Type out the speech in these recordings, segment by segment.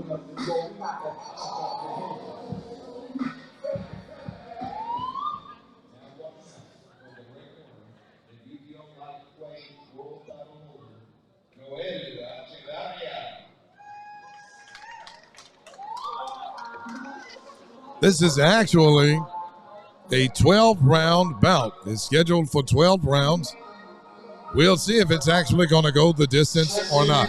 Noel de Echevarria. This is actually a 12-round bout. It's scheduled for 12 rounds. We'll see if it's actually going to go the distance or not.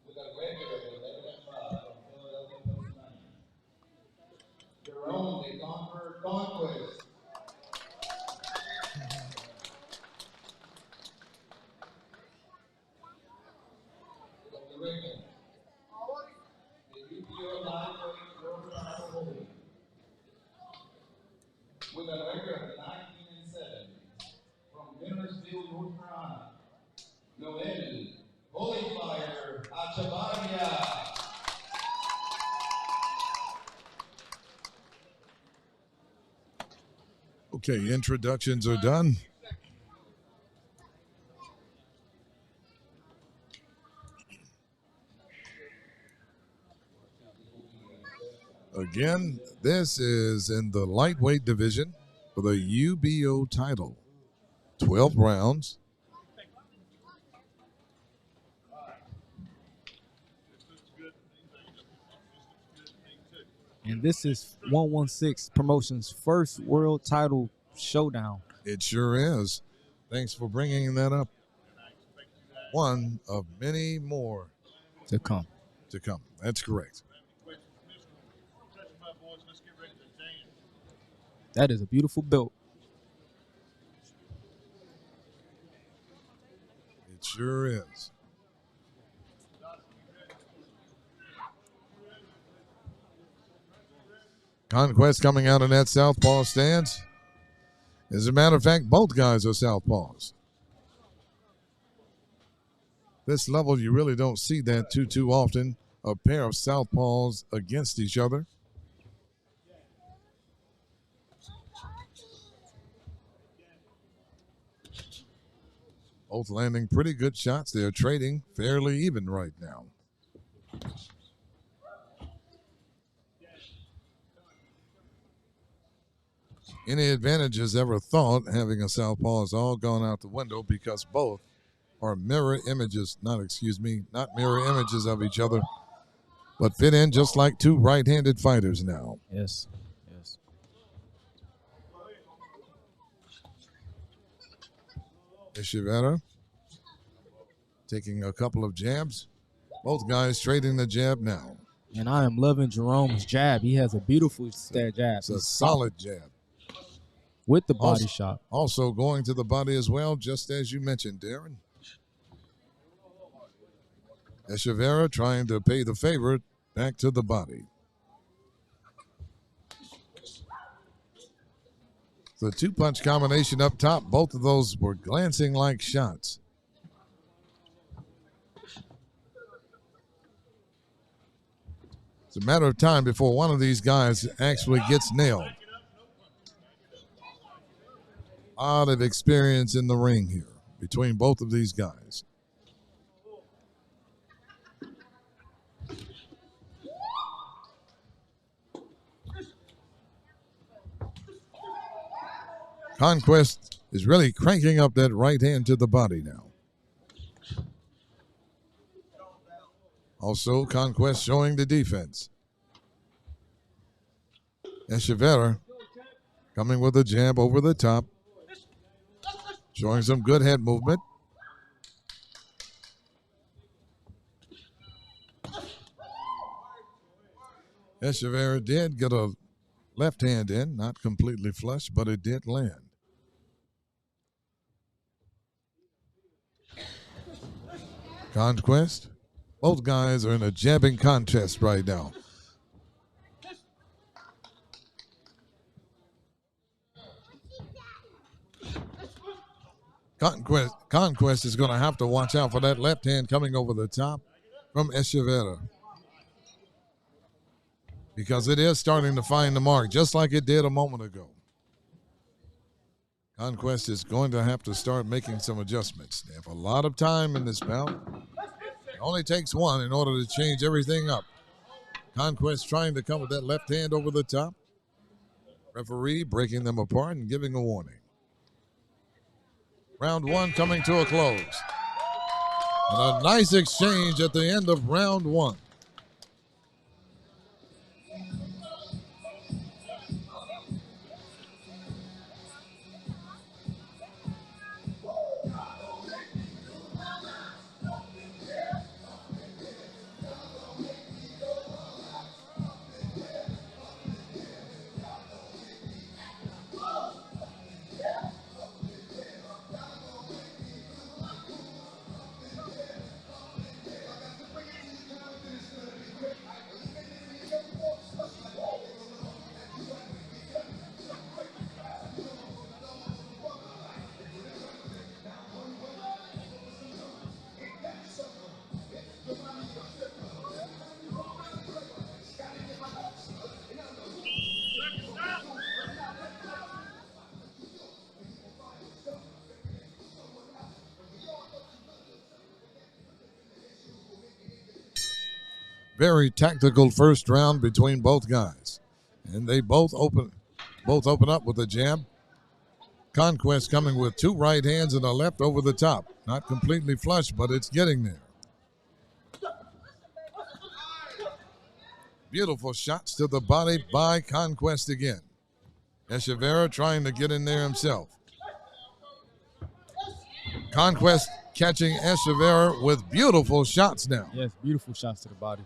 With a regular at 11-5 from Philadelphia, Pennsylvania. Jerome, the Conquest. From the ring, the UPO lightweight world title holder. With a record of 19-7 from Millersville, North Carolina. Noel, Holy Fire, Echevarria. Okay, introductions are done. Again, this is in the lightweight division for the UBO title. 12 rounds. And this is 116 Promotions' first world title showdown. It sure is. Thanks for bringing that up. One of many more To come. That's correct. That is a beautiful belt. It sure is. Conquest coming out in that southpaw stance. As a matter of fact, both guys are southpaws. This level, you really don't see that too often. A pair of southpaws against each other. Both landing pretty good shots. They're trading fairly even right now. Any advantages ever thought having a southpaw has all gone out the window because both are mirror images, not mirror images of each other, but fit in just like two right-handed fighters now. Yes. Yes. Echevarria taking a couple of jabs. Both guys trading the jab now. And I am loving Jerome's jab. He has a beautiful jab. It's a solid jab. With the body shot. Also going to the body as well, just as you mentioned, Darren. Echevarria trying to pay the favor back to the body. The two-punch combination up top, both of those were glancing like shots. It's a matter of time before one of these guys actually gets nailed. A lot of experience in the ring here between both of these guys. Conquest is really cranking up that right hand to the body now. Also, Conquest showing the defense. Echevarria coming with a jab over the top. Showing some good head movement. Echevarria did get a left hand in, not completely flush, but it did land. Conquest. Both guys are in a jabbing contest right now. Conquest is going to have to watch out for that left hand coming over the top from Echevarria, because it is starting to find the mark, just like it did a moment ago. Conquest is going to have to start making some adjustments. They have a lot of time in this bout. It only takes one in order to change everything up. Conquest trying to come with that left hand over the top. Referee breaking them apart and giving a warning. Round one coming to a close. And a nice exchange at the end of round one. Very tactical first round between both guys. And they both open up with a jab. Conquest coming with two right hands and a left over the top. Not completely flush, but it's getting there. Beautiful shots to the body by Conquest again. Echevarria trying to get in there himself. Conquest catching Echevarria with beautiful shots now. Yes, beautiful shots to the body.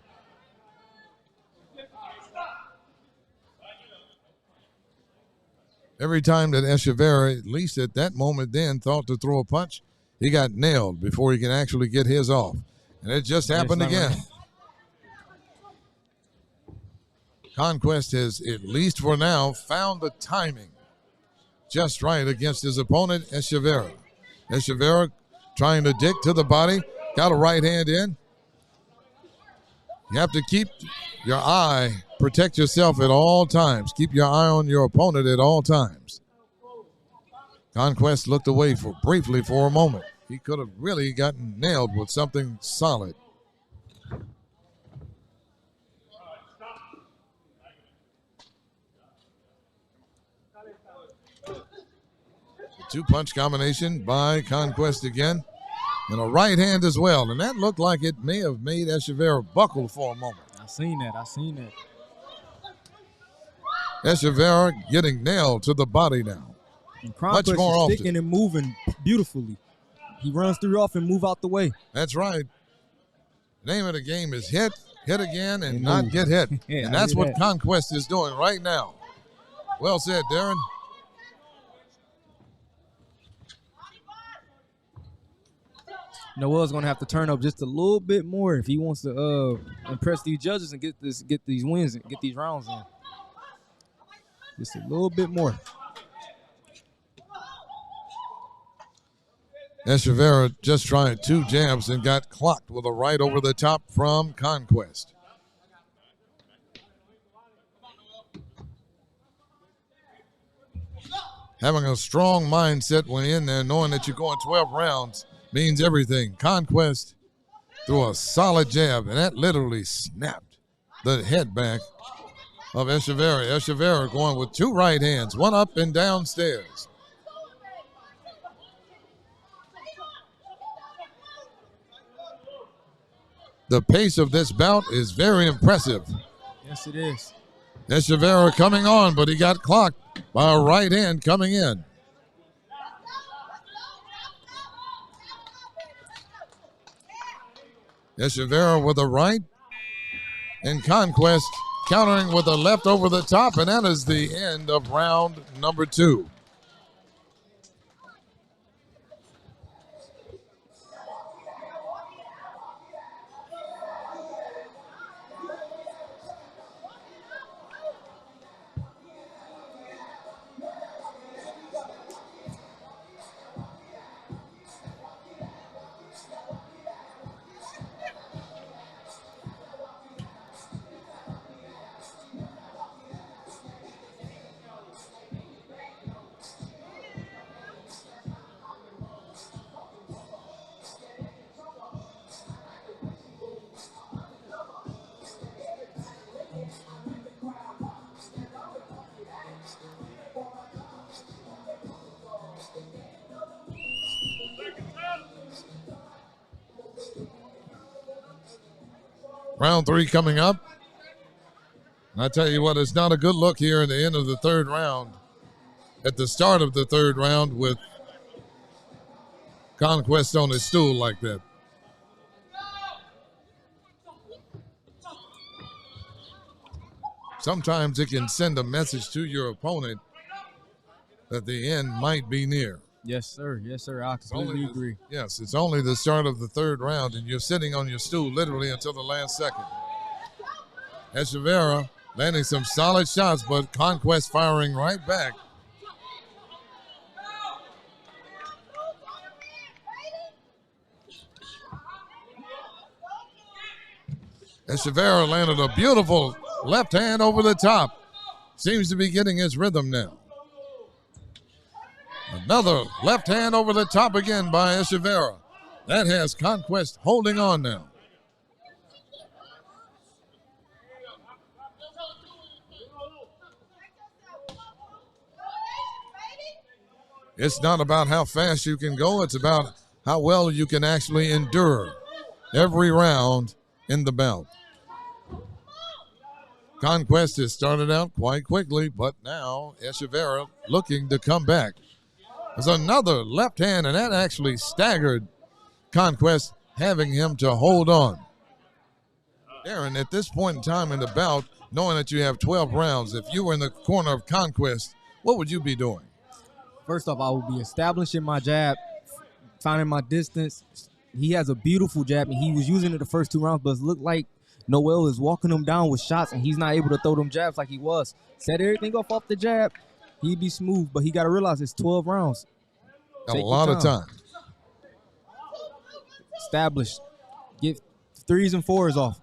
Every time that Echevarria, at least at that moment then, thought to throw a punch, he got nailed before he can actually get his off. And it just happened again. Right. Conquest has, at least for now, found the timing just right against his opponent, Echevarria. Echevarria trying to dig to the body, got a right hand in. You have to keep your eye, protect yourself at all times. Keep your eye on your opponent at all times. Conquest looked away briefly for a moment. He could have really gotten nailed with something solid. Two-punch combination by Conquest again. And a right hand as well. And that looked like it may have made Echevarria buckle for a moment. I seen that. Echevarria getting nailed to the body now. And Conquest much more is often. sticking and moving beautifully. He runs through off and move out the way. That's right. The name of the game is hit again, and And not move. get hit. Yeah, And I that's hear what that. Conquest is doing right now. Well said, Darren. Noel's gonna have to turn up just a little bit more if he wants to impress these judges and get these wins and get these rounds in. Just a little bit more. Echevarria just tried 2 jabs and got clocked with a right over the top from Conquest. Having a strong mindset when in there, knowing that you're going 12 rounds, means everything. Conquest threw a solid jab, and that literally snapped the head back of Echevarria. Echevarria going with 2 right hands, one up and downstairs. The pace of this bout is very impressive. Yes, it is. Echevarria coming on, but he got clocked by a right hand coming in. Echevarria with a right, and Conquest countering with a left over the top, and that is the end of round number 2. Round 3 coming up. And I tell you what, it's not a good look here in the end of the 3rd round. At the start of the 3rd round with Conquest on his stool like that. Sometimes it can send a message to your opponent that the end might be near. Yes, sir. Yes, sir. I completely agree. Yes, it's only the start of the 3rd round, and you're sitting on your stool literally until the last second. Echevarria landing some solid shots, but Conquest firing right back. Echevarria landed a beautiful left hand over the top. Seems to be getting his rhythm now. Another left hand over the top again by Echevarria. That has Conquest holding on now. It's not about how fast you can go. It's about how well you can actually endure every round in the bout. Conquest has started out quite quickly, but now Echevarria looking to come back. There's another left hand, and that actually staggered Conquest, having him to hold on. Aaron, at this point in time in the bout, knowing that you have 12 rounds, if you were in the corner of Conquest, what would you be doing? First off, I would be establishing my jab, finding my distance. He has a beautiful jab, and he was using it the first 2 rounds, but it looked like Noel is walking him down with shots, and he's not able to throw them jabs like he was. Set everything off the jab, he'd be smooth, but he got to realize it's 12 rounds. Got a lot of time. Establish. Get 3s and 4s off.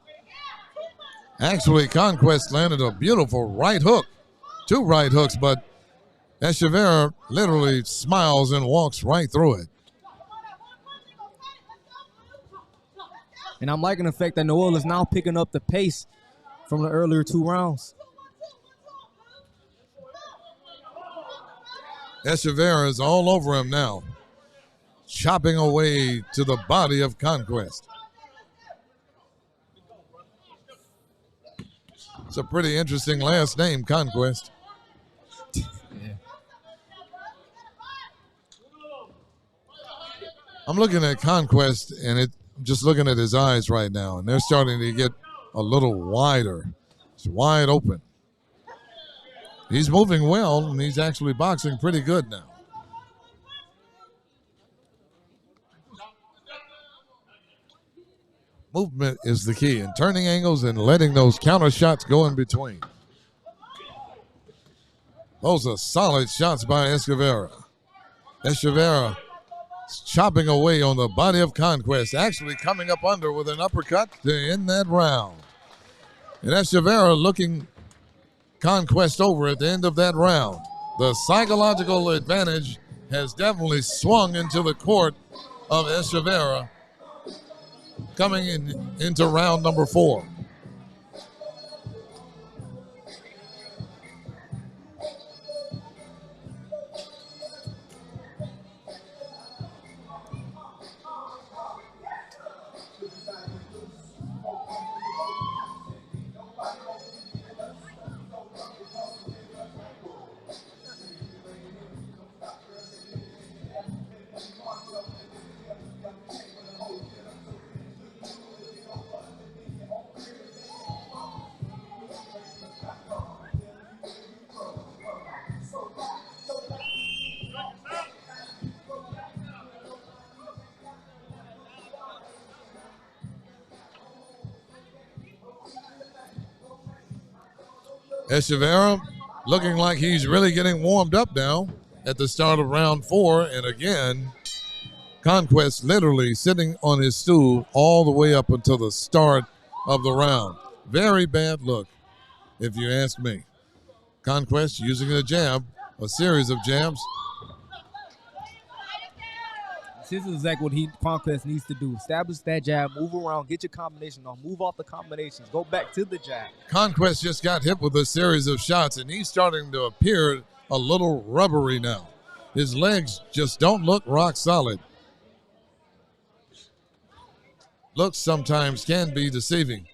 Actually, Conquest landed a beautiful right hook. 2 right hooks, but Echevarria literally smiles and walks right through it. And I'm liking the fact that Noel is now picking up the pace from the earlier 2 rounds. Echevarria is all over him now, chopping away to the body of Conquest. It's a pretty interesting last name, Conquest. Yeah. I'm looking at Conquest, and I'm just looking at his eyes right now, and they're starting to get a little wider. It's wide open. He's moving well, and he's actually boxing pretty good now. Movement is the key, and turning angles and letting those counter shots go in between. Those are solid shots by Echevarria. Echevarria chopping away on the body of Conquest, actually coming up under with an uppercut to end that round. And Echevarria looking Conquest over at the end of that round. The psychological advantage has definitely swung into the court of Echevarria coming into round number 4. Echevarria looking like he's really getting warmed up now at the start of round 4. And again, Conquest literally sitting on his stool all the way up until the start of the round. Very bad look, if you ask me. Conquest using a jab, a series of jabs. This is exactly what Conquest needs to do. Establish that jab, move around, get your combination on, move off the combinations, go back to the jab. Conquest just got hit with a series of shots, and he's starting to appear a little rubbery now. His legs just don't look rock solid. Looks sometimes can be deceiving,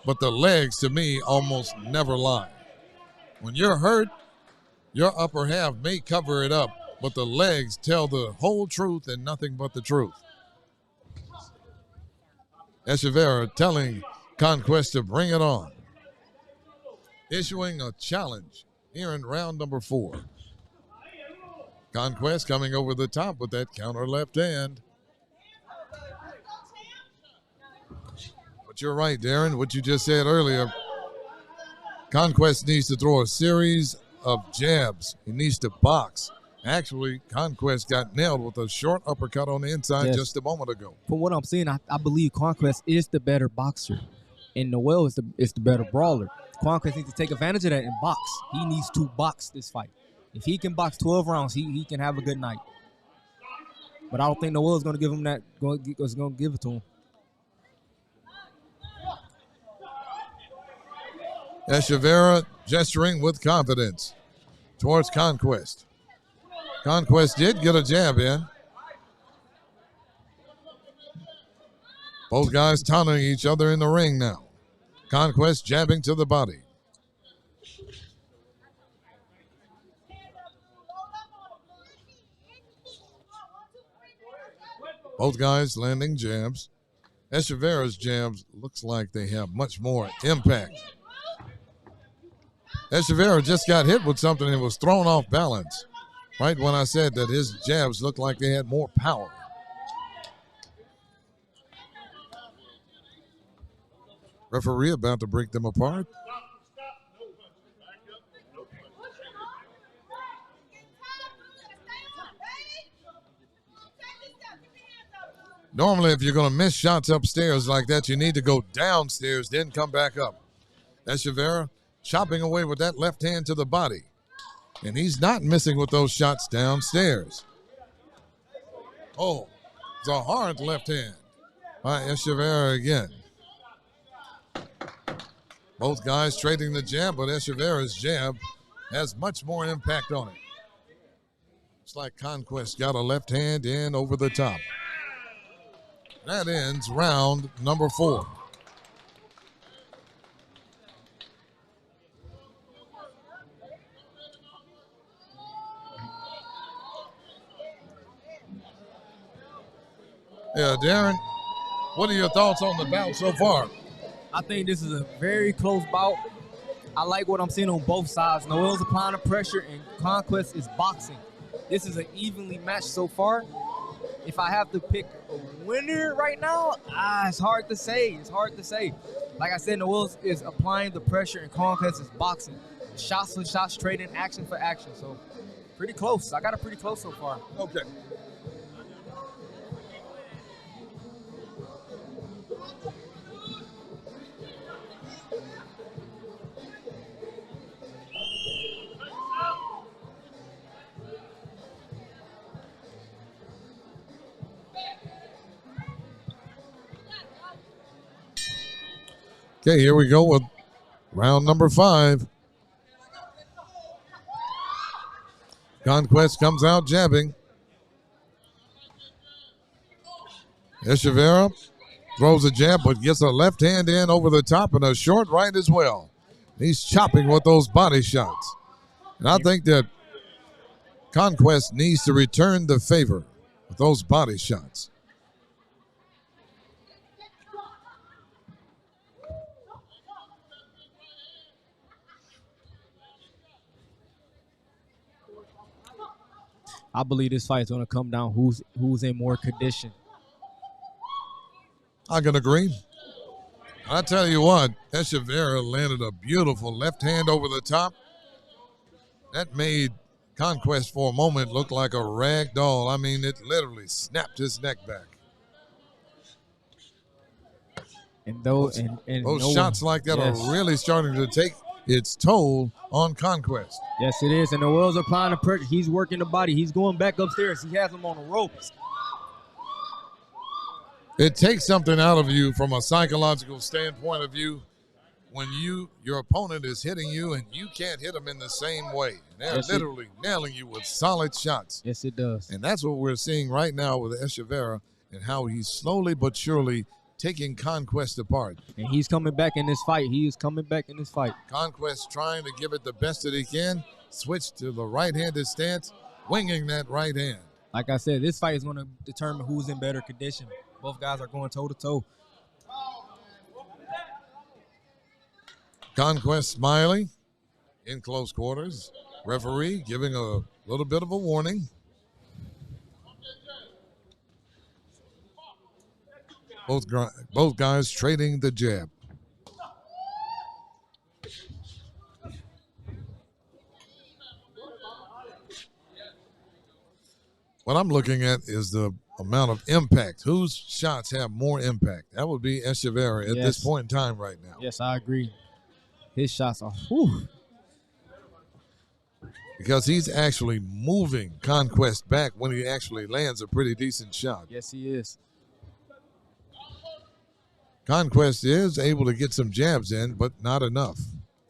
but the legs, to me, almost never lie. When you're hurt, your upper half may cover it up, but the legs tell the whole truth and nothing but the truth. Echevarria telling Conquest to bring it on. Issuing a challenge here in round number 4. Conquest coming over the top with that counter left hand. But you're right, Darren, what you just said earlier. Conquest needs to throw a series of jabs. He needs to box. Actually, Conquest got nailed with a short uppercut on the inside just a moment ago. From what I'm seeing, I believe Conquest is the better boxer, and Noel is the better brawler. Conquest needs to take advantage of that and box. He needs to box this fight. If he can box 12 rounds, he can have a good night. But I don't think Noel is going to give him that. Is going to give it to him. Echevarria gesturing with confidence towards Conquest. Conquest did get a jab in. Both guys taunting each other in the ring now. Conquest jabbing to the body. Both guys landing jabs. Echevarria's jabs looks like they have much more impact. Echevarria just got hit with something and was thrown off balance. Right when I said that his jabs looked like they had more power. Referee about to break them apart. Normally, if you're going to miss shots upstairs like that, you need to go downstairs, then come back up. Echevarria chopping away with that left hand to the body. And he's not missing with those shots downstairs. Oh, it's a hard left hand by Echevarria again. Both guys trading the jab, but Echevarria's jab has much more impact on it. It's like Conquest got a left hand in over the top. That ends round number 4. Yeah, Darren, what are your thoughts on the bout so far? I think this is a very close bout. I like what I'm seeing on both sides. Noel's applying the pressure, and Conquest is boxing. This is an evenly matched so far. If I have to pick a winner right now, it's hard to say. It's hard to say. Like I said, Noel is applying the pressure, and Conquest is boxing. Shots for shots, trading action for action. So pretty close. I got it pretty close so far. Okay. Okay, here we go with round number 5. Conquest comes out jabbing. Echevarria throws a jab, but gets a left hand in over the top and a short right as well. He's chopping with those body shots. And I think that Conquest needs to return the favor with those body shots. I believe this fight is going to come down who's in more condition. I can agree. I tell you what, Echevarria landed a beautiful left hand over the top. That made Conquest for a moment look like a rag doll. I mean, it literally snapped his neck back. And those shots like that are really starting to take its toll on Conquest. Yes, it is. And Noel's applying the pressure. He's working the body. He's going back upstairs. He has him on the ropes. It takes something out of you from a psychological standpoint of view when your opponent is hitting you and you can't hit them in the same way. They're literally nailing you with solid shots. Yes, it does. And that's what we're seeing right now with Echevarria and how he's slowly but surely taking Conquest apart. And he's coming back in this fight. He is coming back in this fight. Conquest trying to give it the best that he can, switch to the right-handed stance, winging that right hand. Like I said, this fight is going to determine who's in better condition. Both guys are going toe-to-toe. Conquest smiling in close quarters. Referee giving a little bit of a warning. Both guys trading the jab. What I'm looking at is the amount of impact. Whose shots have more impact? That would be Echevarria at this point in time right now. Yes, I agree. His shots are, whew. Because he's actually moving Conquest back when he actually lands a pretty decent shot. Yes, he is. Conquest is able to get some jabs in, but not enough.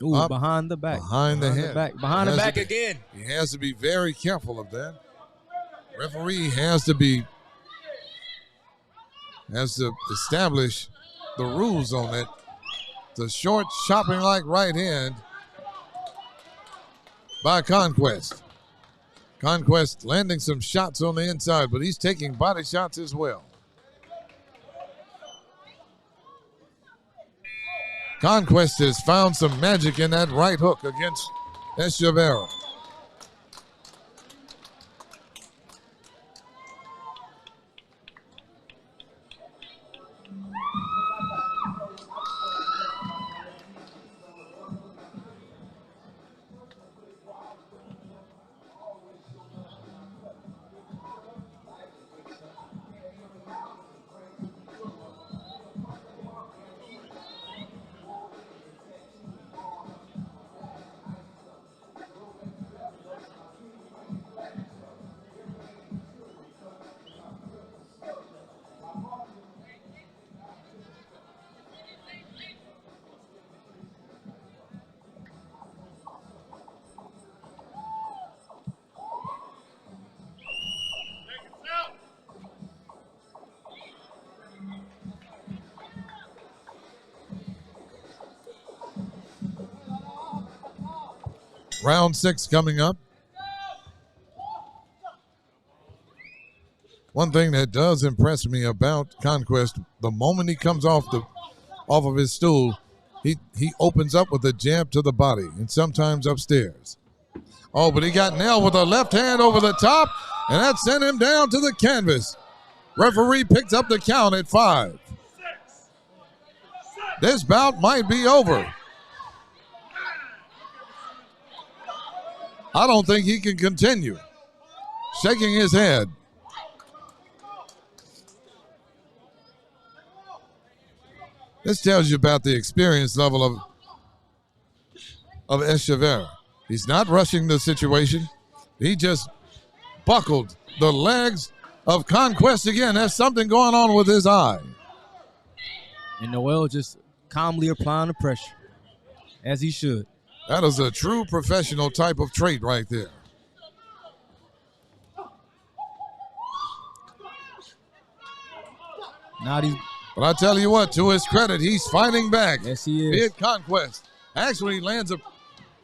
Ooh, up, behind the back. Behind the head. Behind the back again. He has to be very careful of that. Referee has to establish the rules on it. The short chopping like right hand by Conquest. Conquest landing some shots on the inside, but he's taking body shots as well. Conquest has found some magic in that right hook against Echevarria. Round 6 coming up. One thing that does impress me about Conquest, the moment he comes off of his stool, he opens up with a jab to the body and sometimes upstairs. Oh, but he got nailed with a left hand over the top, and that sent him down to the canvas. Referee picks up the count at 5. This bout might be over. I don't think he can continue. Shaking his head. This tells you about the experience level of Echevarria. He's not rushing the situation. He just buckled the legs of Conquest again. There's something going on with his eye. And Noel just calmly applying the pressure, as he should. That is a true professional type of trait right there. But I tell you what, to his credit, he's fighting back. Yes, he is. Be it Conquest. Actually, he lands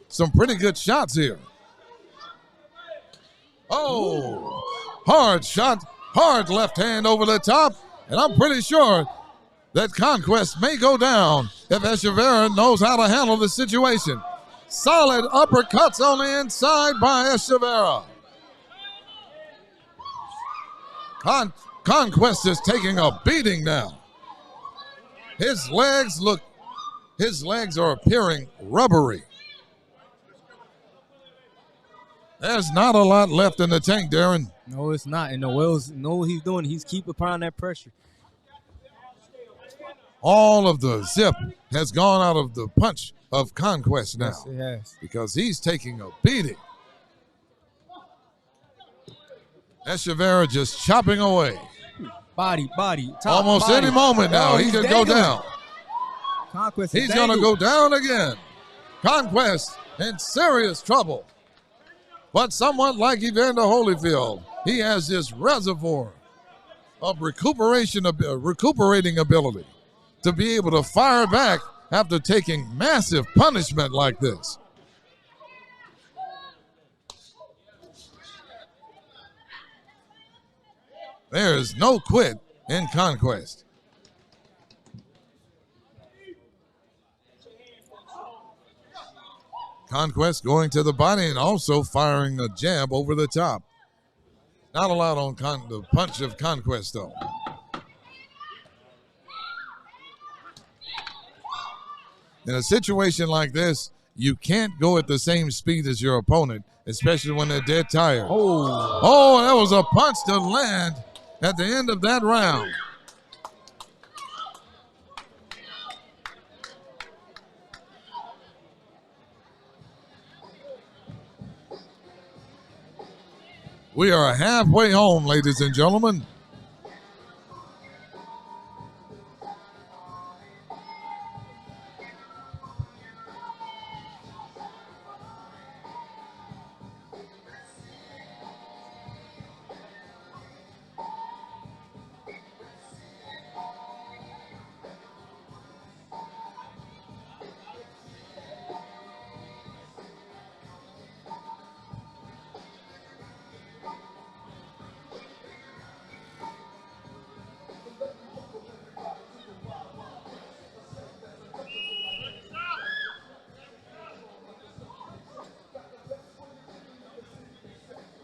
some pretty good shots here. Oh, hard shot, hard left hand over the top, and I'm pretty sure that Conquest may go down if Echevarria knows how to handle the situation. Solid uppercuts on the inside by Echevarria. Conquest is taking a beating now. His legs are appearing rubbery. There's not a lot left in the tank, Darren. No, it's not. And Noel's know what he's doing. He's keep applying that pressure. All of the zip has gone out of the punch of Conquest now. Yes, it has. Because he's taking a beating. Echevarria just chopping away. Body. Top, almost body. any moment now, he could go down. Conquest He's going to go down again. Conquest in serious trouble. But someone like Evander Holyfield, he has this reservoir of recuperating ability to be able to fire back after taking massive punishment like this. There is no quit in Conquest. Conquest going to the body and also firing a jab over the top. Not allowed on the punch of Conquest, though. In a situation like this, you can't go at the same speed as your opponent, especially when they're dead tired. Oh, that was a punch to land at the end of that round. We are halfway home, ladies and gentlemen.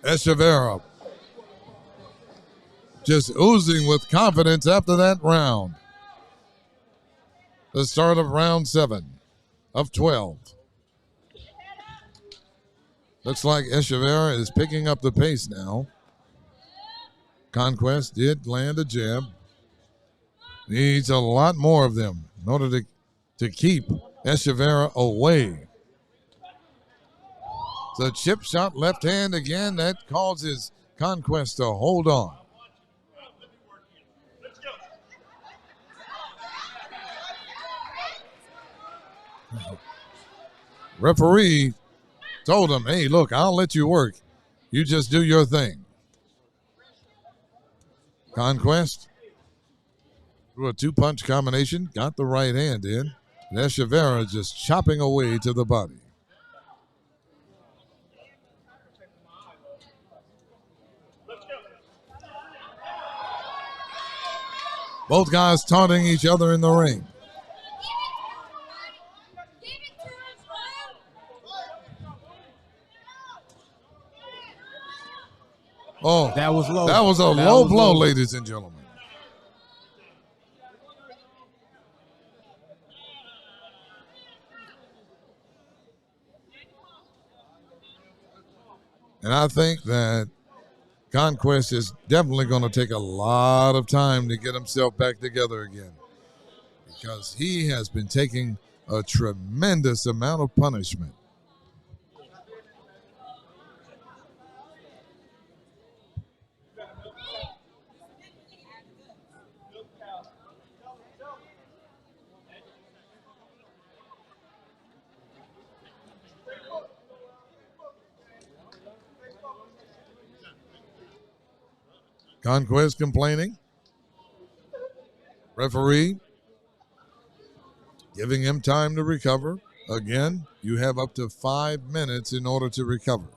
Echevarria just oozing with confidence after that round. The start of round 7 of 12. Looks like Echevarria is picking up the pace now. Conquest did land a jab. Needs a lot more of them in order to keep Echevarria away. The chip shot left hand again, that causes Conquest to hold on. Referee told him, hey, look, I'll let you work. You just do your thing. Conquest through a 2-punch combination, got the right hand in. And Echevarria just chopping away to the body. Both guys taunting each other in the ring. Oh, That was low. That was a low blow, ladies and gentlemen. And I think that Conquest is definitely going to take a lot of time to get himself back together again, because he has been taking a tremendous amount of punishment. Conquest complaining. Referee giving him time to recover. Again, you have up to 5 minutes in order to recover.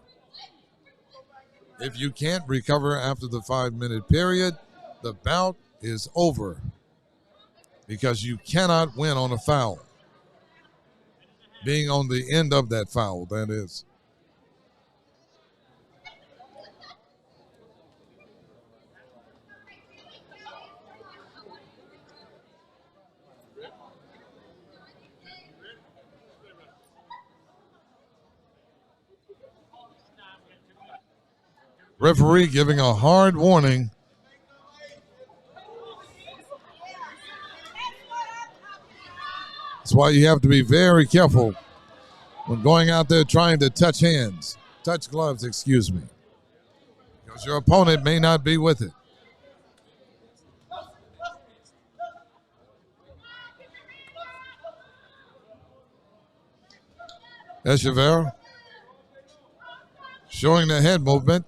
If you can't recover after the 5-minute period, the bout is over, because you cannot win on a foul. Being on the end of that foul, that is. Referee giving a hard warning. That's why you have to be very careful when going out there trying to touch gloves, excuse me, because your opponent may not be with it. Echevarria showing the head movement.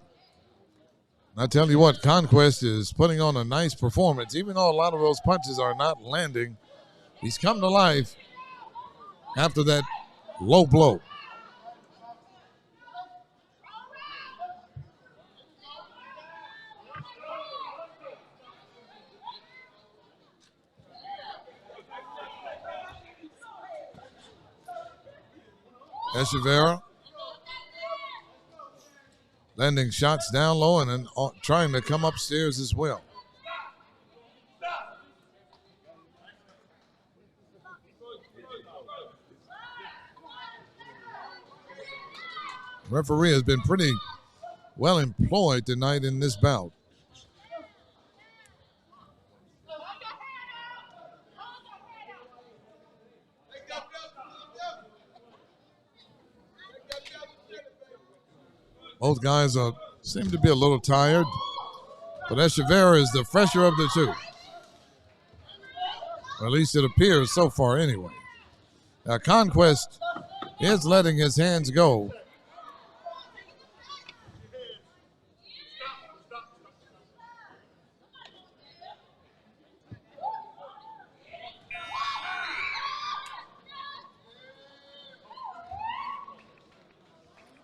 I tell you what, Conquest is putting on a nice performance. Even though a lot of those punches are not landing, he's come to life after that low blow. Echevarria landing shots down low and then trying to come upstairs as well. Referee has been pretty well employed tonight in this bout. Both guys seem to be a little tired, but Echevarria is the fresher of the two. Or at least it appears so far anyway. Now Conquest is letting his hands go.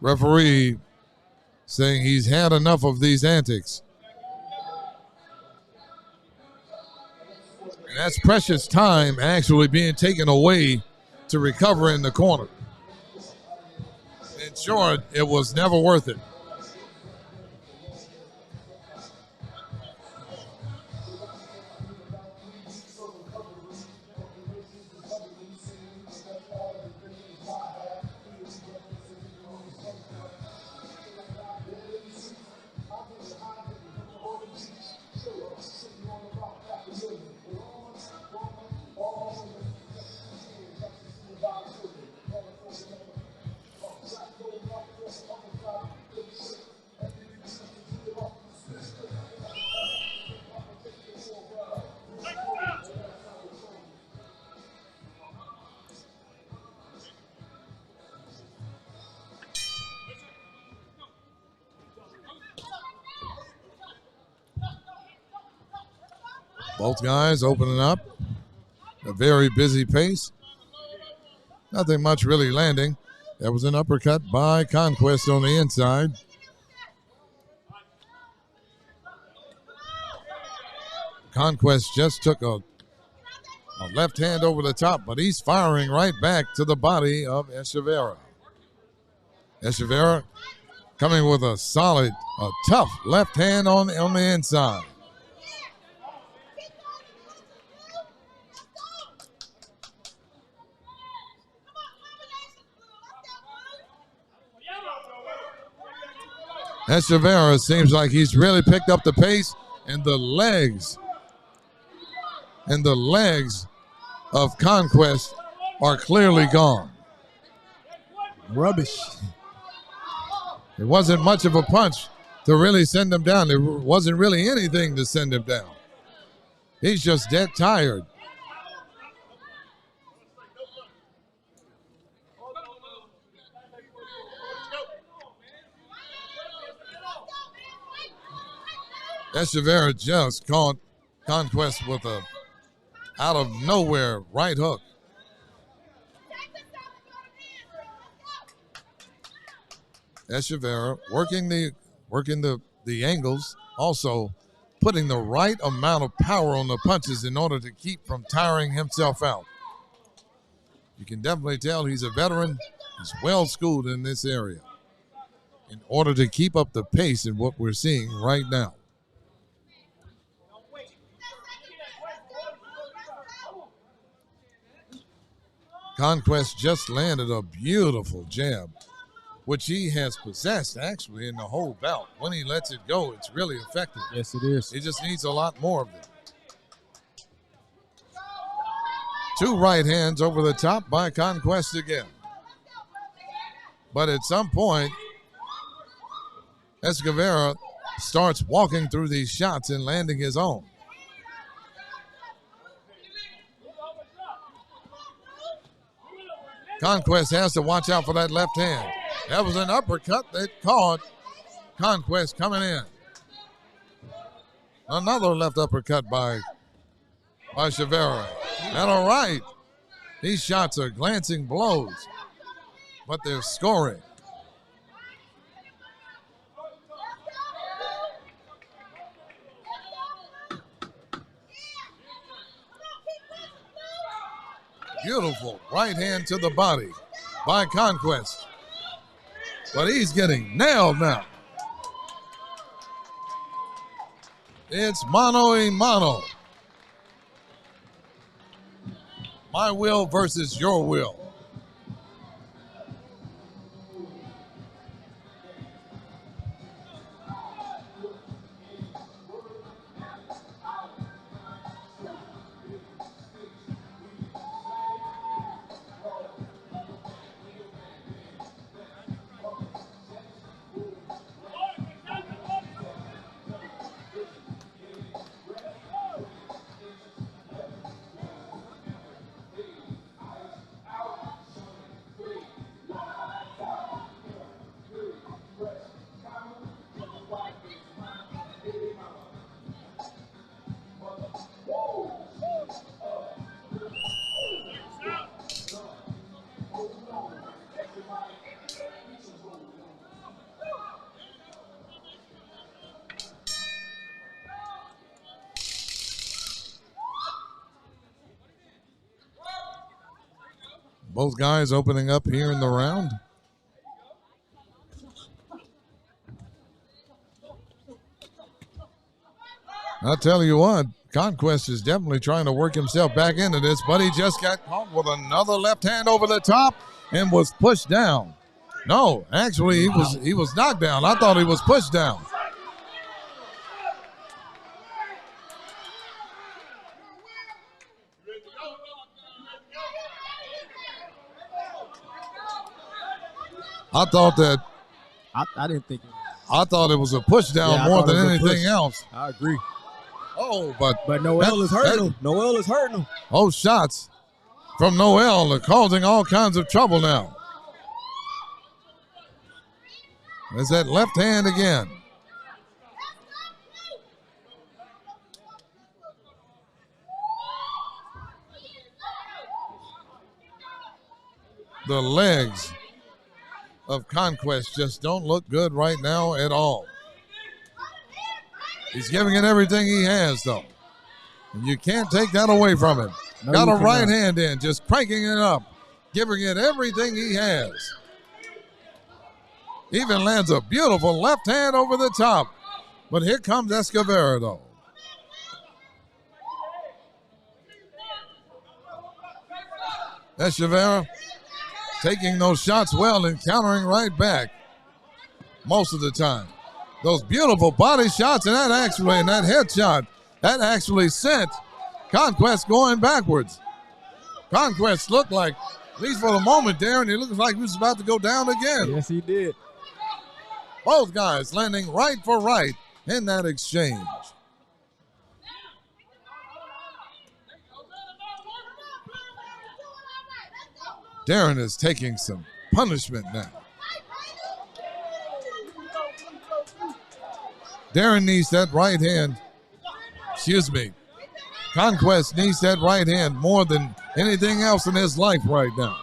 Referee saying he's had enough of these antics. And that's precious time actually being taken away to recover in the corner. In short, it was never worth it. Both guys opening up. A very busy pace. Nothing much really landing. That was an uppercut by Conquest on the inside. Conquest just took a left hand over the top, but he's firing right back to the body of Echevarria. Echevarria coming with a solid, a tough left hand on the inside. Echevarria seems like he's really picked up the pace, and the legs of Conquest are clearly gone. Rubbish. It wasn't much of a punch to really send him down. There wasn't really anything to send him down. He's just dead tired. Echevarria just caught Conquest with a out of nowhere right hook. Echevarria working the angles, also putting the right amount of power on the punches in order to keep from tiring himself out. You can definitely tell he's a veteran. He's well schooled in this area in order to keep up the pace in what we're seeing right now. Conquest just landed a beautiful jab, which he has possessed actually in the whole bout. When he lets it go, it's really effective. Yes, it is. He just needs a lot more of it. Two right hands over the top by Conquest again. But at some point, Echevarria starts walking through these shots and landing his own. Conquest has to watch out for that left hand. That was an uppercut that caught Conquest coming in. Another left uppercut by Echevarria. And all right, these shots are glancing blows, but they're scoring. Beautiful right hand to the body by Conquest. But he's getting nailed now. It's mano a mano. My will versus your will. Both guys opening up here in the round. I'll tell you what, Conquest is definitely trying to work himself back into this, but he just got caught with another left hand over the top and was pushed down. No, actually he was knocked down. I thought he was pushed down. I thought that. I didn't think it was. I thought it was a push down more than anything else. I agree. Oh, but Noel is hurting him. Noel is hurting him. Oh, shots from Noel are causing all kinds of trouble now. There's that left hand again. The legs of Conquest just don't look good right now at all. He's giving it everything he has, though. And you can't take that away from him. No, Got you a right cannot. hand in, just cranking it up, giving it everything he has. Even lands a beautiful left hand over the top. But here comes Echevarria, though. Echevarria taking those shots well and countering right back most of the time. Those beautiful body shots and that headshot, that actually sent Conquest going backwards. Conquest looked like, at least for the moment, Darren, it looks like he was about to go down again. Yes, he did. Both guys landing right for right in that exchange. Darren is taking some punishment now. Darren needs that right hand. Excuse me. Conquest needs that right hand more than anything else in his life right now.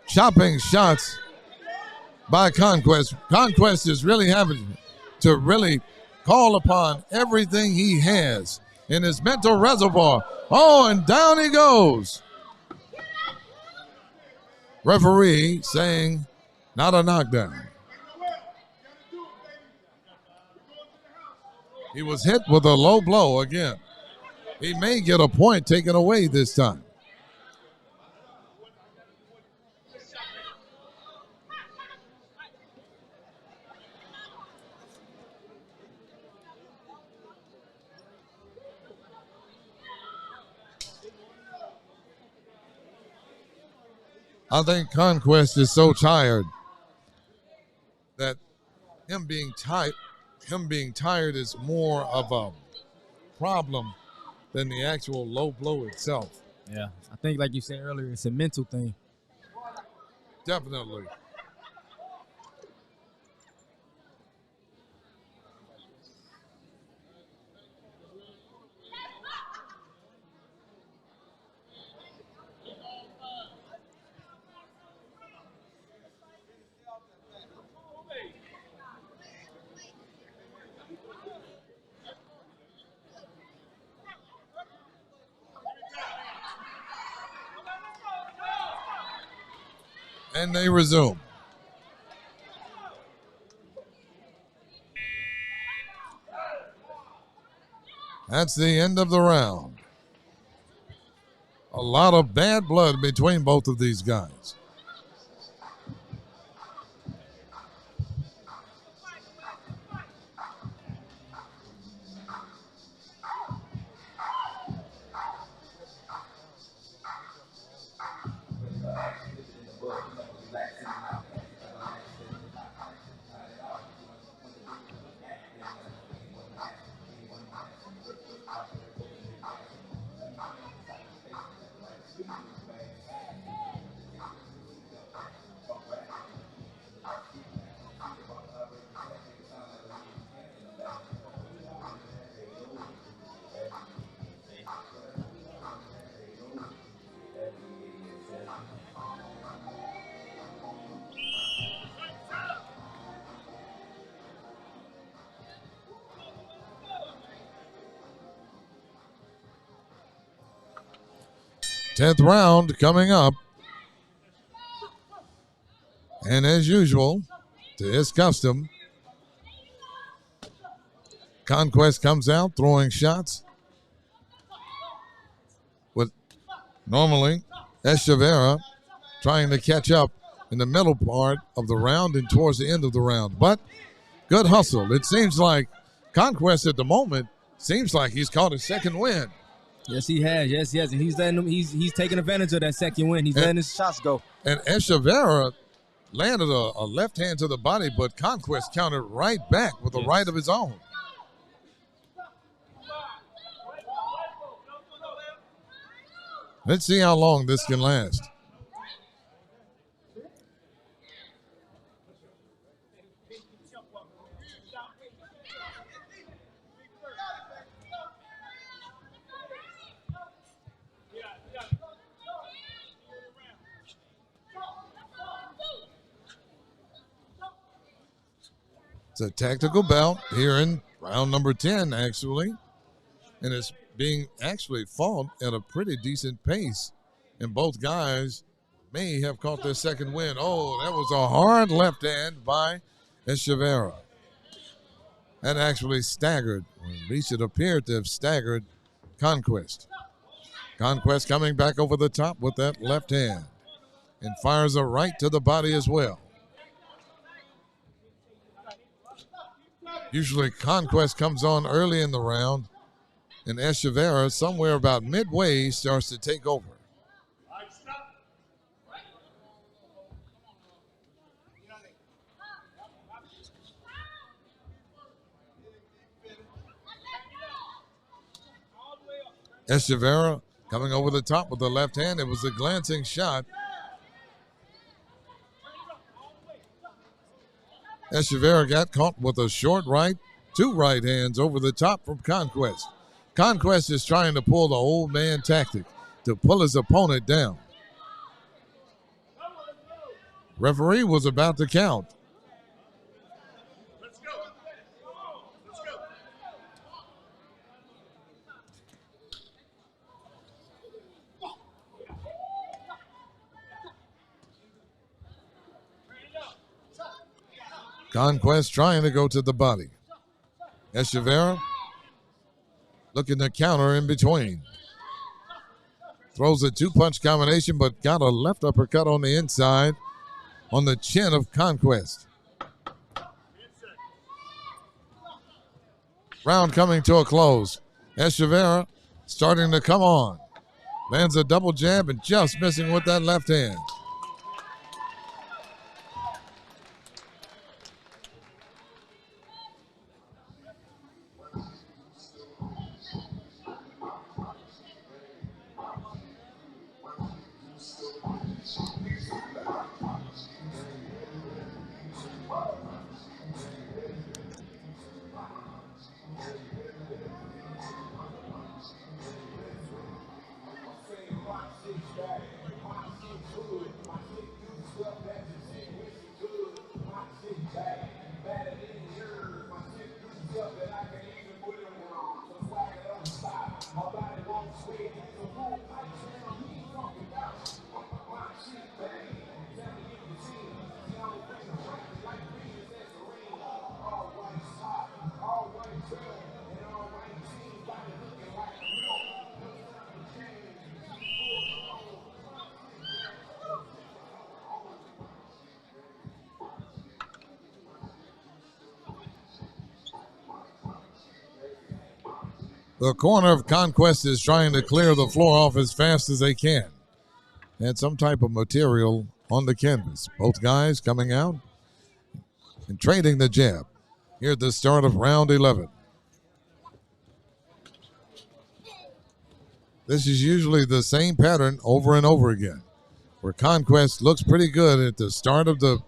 Chopping shots by Conquest. Conquest is really having to really call upon everything he has in his mental reservoir. Oh, and down he goes. Referee saying not a knockdown. He was hit with a low blow again. He may get a point taken away this time. I think Conquest is so tired that him being tired is more of a problem than the actual low blow itself. Yeah, I think like you said earlier, it's a mental thing. Definitely. And they resume. That's the end of the round. A lot of bad blood between both of these guys. Tenth round coming up. And as usual, to his custom, Conquest comes out throwing shots with normally Echevarria trying to catch up in the middle part of the round and towards the end of the round. But good hustle. It seems like Conquest at the moment seems like he's caught his second win. Yes, he has. Yes, he has. And he's taking advantage of that second win. He's letting his shots go. And Echevarria landed a left hand to the body, but Conquest countered right back with a right of his own. Let's see how long this can last. It's a tactical bout here in round number 10, actually. And it's being actually fought at a pretty decent pace. And both guys may have caught their second win. Oh, that was a hard left hand by Echevarria. That actually staggered, or at least it appeared to have staggered Conquest. Conquest coming back over the top with that left hand and fires a right to the body as well. Usually Conquest comes on early in the round, and Echevarria somewhere about midway starts to take over. Echevarria coming over the top with the left hand. It was a glancing shot. Echevarria got caught with a short right, two right hands over the top from Conquest. Conquest is trying to pull the old man tactic to pull his opponent down. Referee was about to count. Conquest trying to go to the body. Echevarria looking to counter in between. Throws a two-punch combination, but got a left uppercut on the inside on the chin of Conquest. Round coming to a close. Echevarria starting to come on. Lands a double jab and just missing with that left hand. The corner of Conquest is trying to clear the floor off as fast as they can. Had some type of material on the canvas. Both guys coming out and trading the jab here at the start of round 11. This is usually the same pattern over and over again, where Conquest looks pretty good at the start of the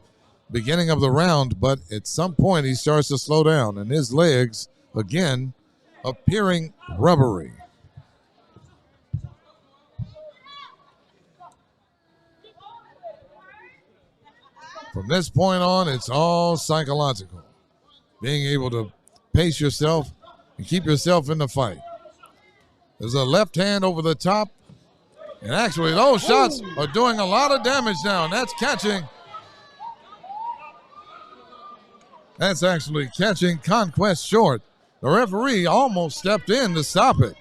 beginning of the round, but at some point he starts to slow down, and his legs, again, appearing rubbery. From this point on, it's all psychological. Being able to pace yourself and keep yourself in the fight. There's a left hand over the top. And actually, those shots are doing a lot of damage now. And that's catching. That's actually catching Conquest short. The referee almost stepped in to stop it,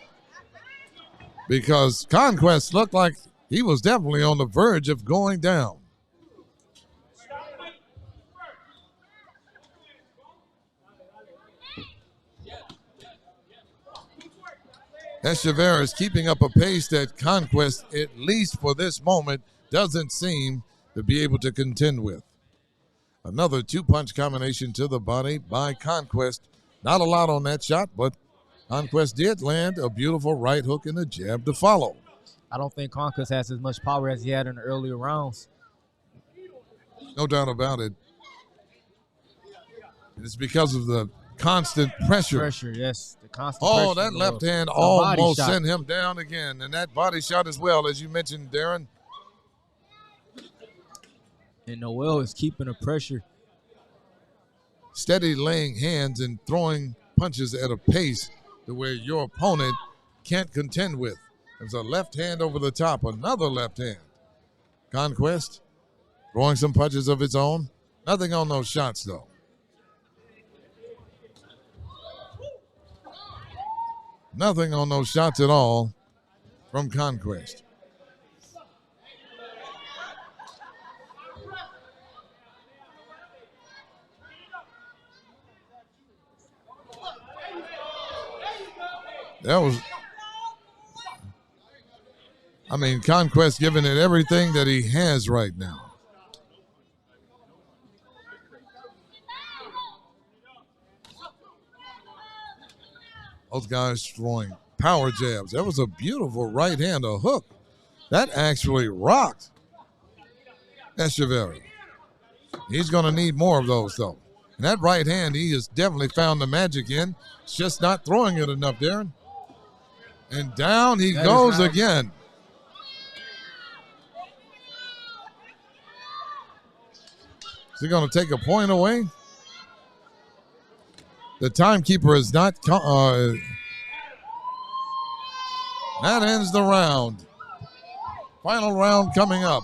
because Conquest looked like he was definitely on the verge of going down. Echevarria is keeping up a pace that Conquest, at least for this moment, doesn't seem to be able to contend with. Another two-punch combination to the body by Conquest. Not a lot on that shot, but Conquest did land a beautiful right hook and a jab to follow. I don't think Conquest has as much power as he had in the earlier rounds. No doubt about it. It's because of the constant pressure. Pressure, yes. The constant pressure. Oh, that left hand almost sent him down again. And that body shot as well, as you mentioned, Darren. And Noel is keeping the pressure. steady laying hands and throwing punches at a pace to where your opponent can't contend with. There's a left hand over the top, another left hand. Conquest throwing some punches of its own. Nothing on those shots, though. Nothing on those shots at all from Conquest. That was, Conquest giving it everything that he has right now. Both guys throwing power jabs. That was a beautiful right hand, a hook. That actually rocked Echevarria. He's going to need more of those, though. And that right hand, he has definitely found the magic in. It's just not throwing it enough, Darren. And down he goes again. Is he going to take a point away? The timekeeper is not. That ends the round. Final round coming up.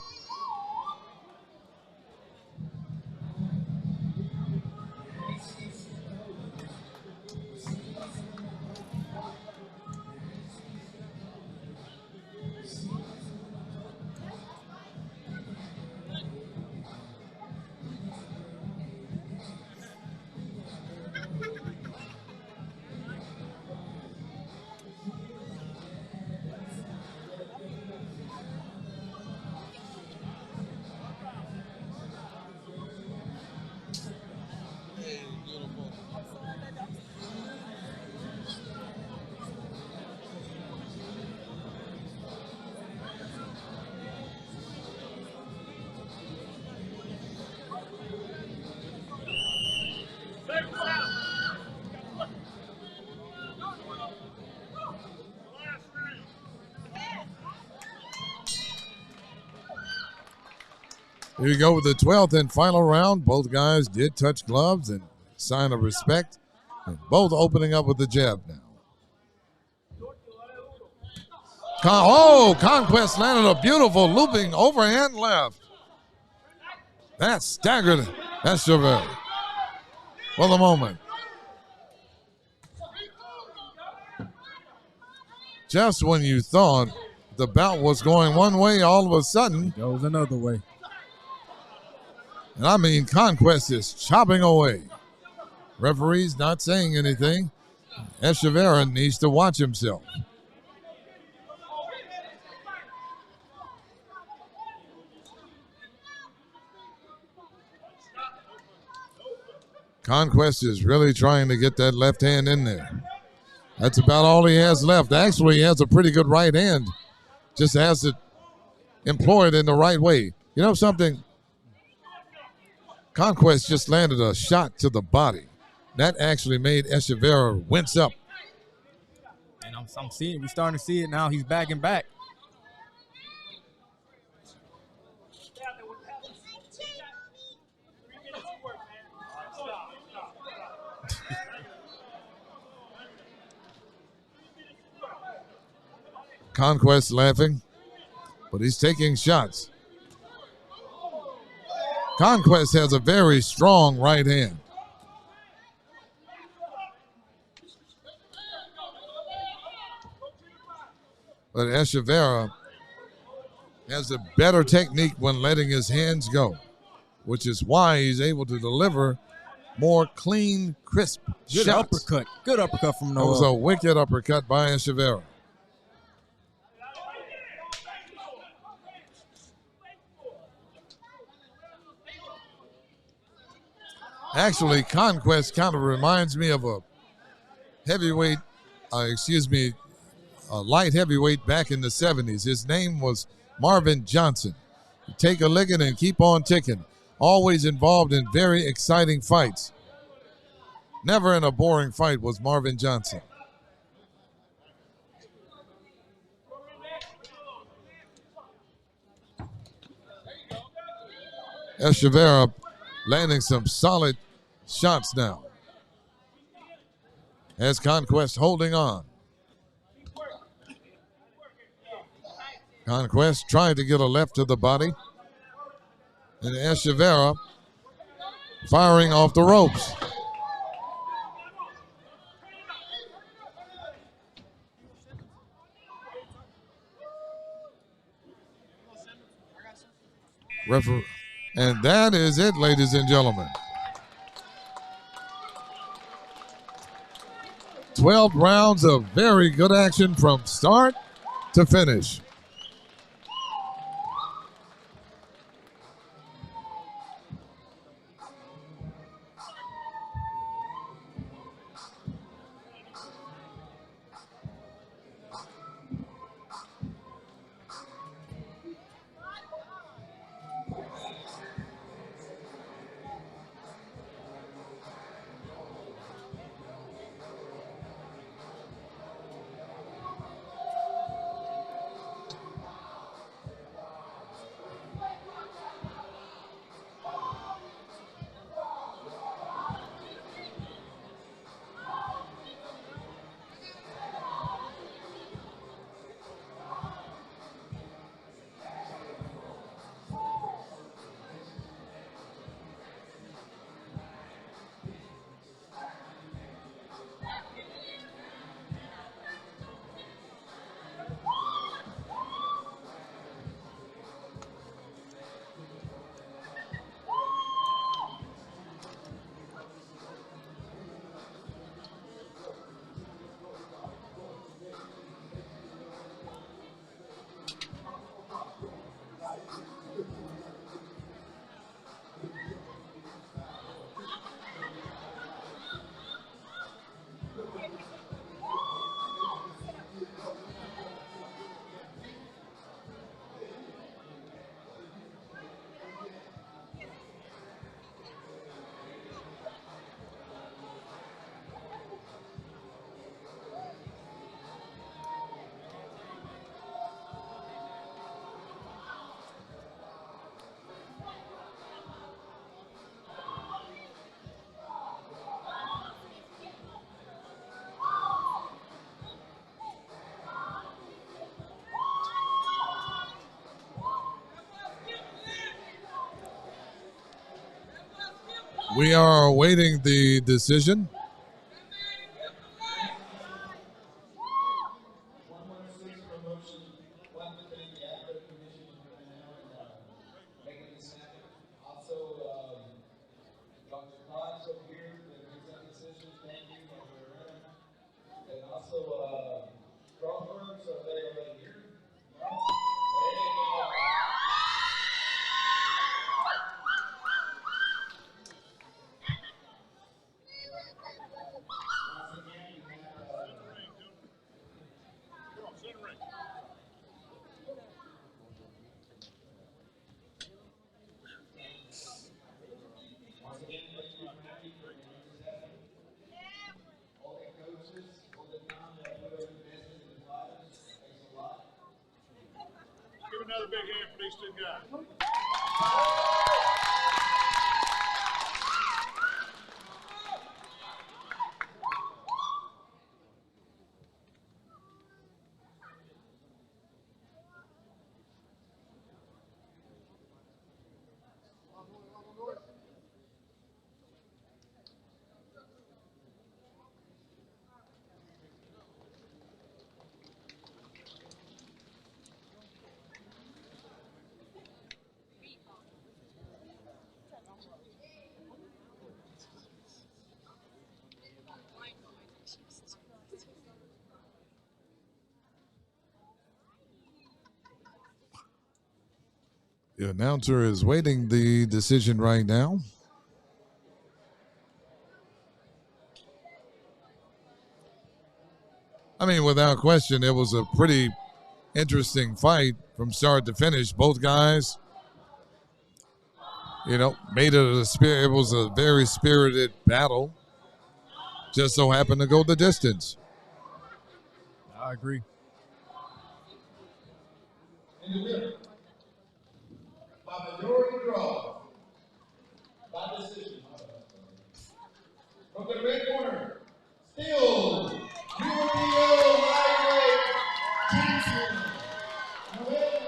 Here we go with the 12th and final round. Both guys did touch gloves and sign of respect. And both opening up with the jab now. Conquest landed a beautiful looping overhand left. That staggered Echevarria for the moment. Just when you thought the bout was going one way, all of a sudden it goes another way. And Conquest is chopping away. Referee's not saying anything. Echevarria needs to watch himself. Conquest is really trying to get that left hand in there. That's about all he has left. Actually, he has a pretty good right hand. Just has it employed in the right way. You know something? Conquest just landed a shot to the body. That actually made Echevarria wince up. And we're starting to see it now. He's backing back. Conquest laughing, but he's taking shots. Conquest has a very strong right hand. But Echevarria has a better technique when letting his hands go, which is why he's able to deliver more clean, crisp Good shots. uppercut. Good uppercut from Noel. That was a wicked uppercut by Echevarria. Actually, Conquest kind of reminds me of a heavyweight, a light heavyweight back in the 70s. His name was Marvin Johnson. You take a licking and keep on ticking. Always involved in very exciting fights. Never in a boring fight was Marvin Johnson. Echevarria landing some solid shots now. As Conquest holding on. Conquest tried to get a left to the body. And Echevarria firing off the ropes. And that is it, ladies and gentlemen. 12 rounds of very good action from start to finish. We are awaiting the decision. Another big hand for these two guys. The announcer is waiting the decision right now. I mean, without question, it was a pretty interesting fight from start to finish. Both guys, made it a spirit. It was a very spirited battle. Just so happened to go the distance. I agree. And the winner, by majority draw, by decision, From the red corner, still UPO lightweight champion, Noel.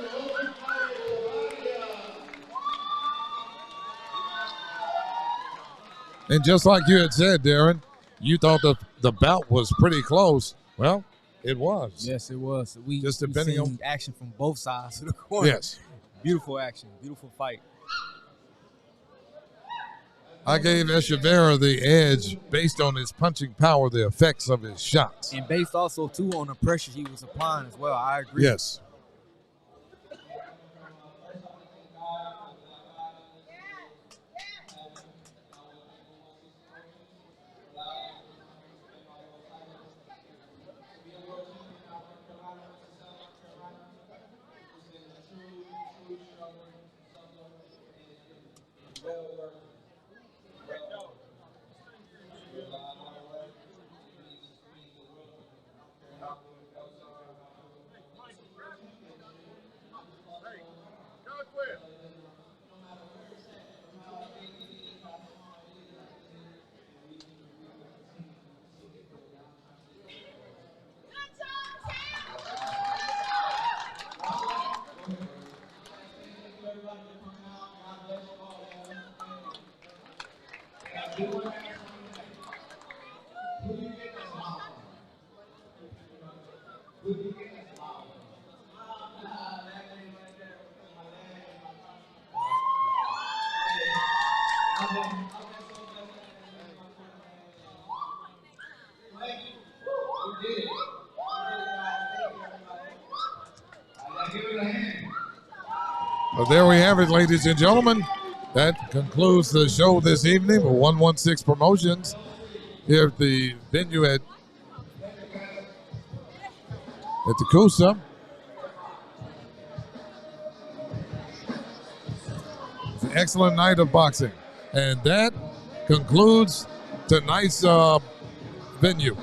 And just like you had said, Darren, you thought the bout was pretty close. Well, it was. Yes, it was. We Just depending seen on action from both sides of the corner. Yes. Beautiful action. Beautiful fight. I gave Echevarria the edge based on his punching power, the effects of his shots. And based also, too, on the pressure he was applying as well. I agree. Yes. Well, there we have it, ladies and gentlemen. That concludes the show this evening for 116 Promotions here at the venue at the Coosa. It's an excellent night of boxing. And that concludes tonight's venue.